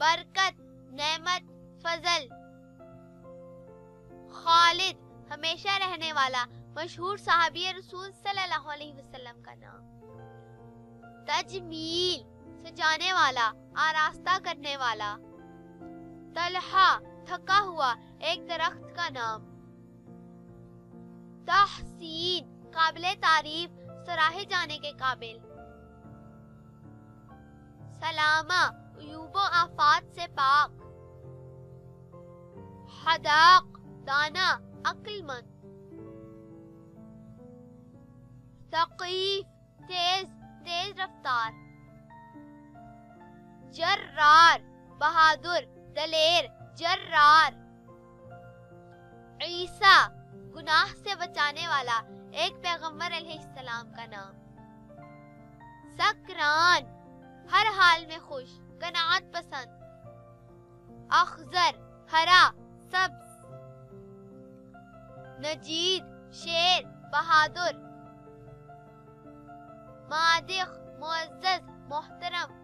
बरकत, नेमत, फजल। खालिद, हमेशा रहने वाला, मशहूर सहाबी रसूल सल्लल्लाहु अलैहि वसल्लम का नाम। तजमील, सजाने वाला, आरास्ता करने वाला। तलहा, थका हुआ, एक दरख्त का नाम। तहसीन, काबिले तारीफ, सराहे जाने के काबिल। सलामा, उयूबो आफात से पाक। हदाक, दाना, अक्लमंद। सकीफ, तेज, तेज रफ्तार। जर्रार, बहादुर, दलेर, जर्रार। ईसा, गुनाह से बचाने वाला, एक पैगंबर अलैहिस्सलाम का नाम। सकरान, हर हाल में खुश, कनाअत पसंद। अखजर, हरा, सब्ज। नजीद, शेर, बहादुर। मादिख, मुअज्जज, मोहतरम।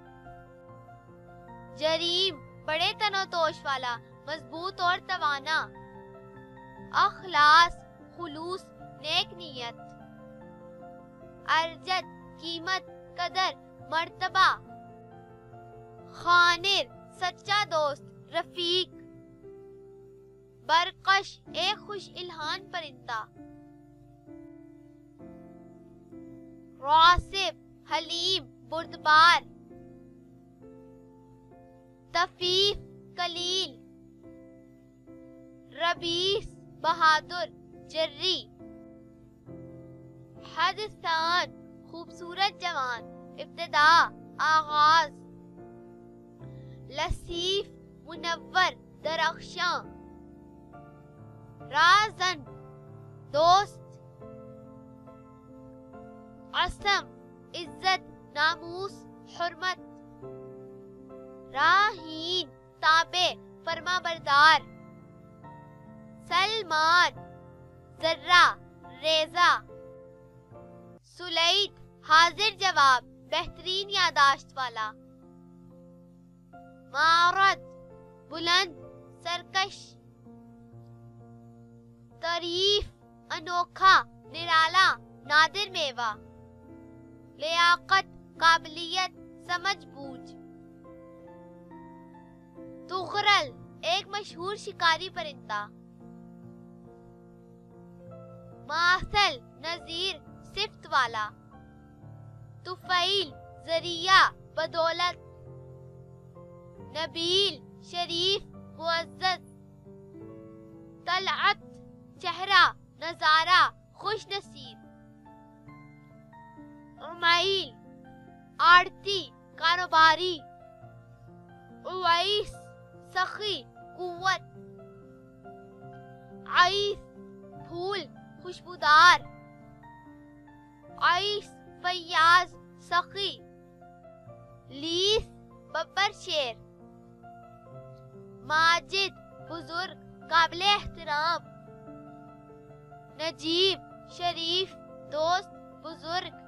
जरीम, बड़े तनोतोश वाला, मजबूत और तवाना। अखलास, खुलूस, नेक नियत। अर्जत, कीमत, कदर, मर्तबा। खानिर, सच्चा दोस्त, रफीक। बरकश, एक खुश इल्हान परिंदा। रासिफ, हलीम, बुर्दबार। तफीफ, कलील। रबीस, बहादुर, जर्री। हदसान, खूबसूरत जवान, इब्तिदा, आगाज। लसीफ, मुनव्वर, दरख्शां। राजन, दोस्त। असम, इज्जत, नामूस, हुर्मत। राहीन, ताबे, फरमाबरदार। सलमान, जर्रा, रेजा। सुलैत, हाजिर जवाब, बेहतरीन यादाश्त वाला। मारद, बुलंद, सरकश। तारीफ, अनोखा, निराला, नादिर मेवा। लियाकत, काबिलियत, समझ बूझ। तुगरल, एक मशहूर शिकारी परिंदा। मासल, नजीर, सिफ्त वाला। तुफैल, जरिया, बदौलत। नबील, शरीफ, मुअज्जज। तलअत, चेहरा, नजारा, खुश नसीब। उमैल, आड़ती, कारोबारी। उवैस, सखी, कुव्वत। आइस, फूल, खुशबूदार। आइस, फैयाज, सखी। लीस, बब्बर शेर। माजिद, बुजुर्ग, काबिले एहतराम। नजीब, शरीफ, दोस्त, बुजुर्ग।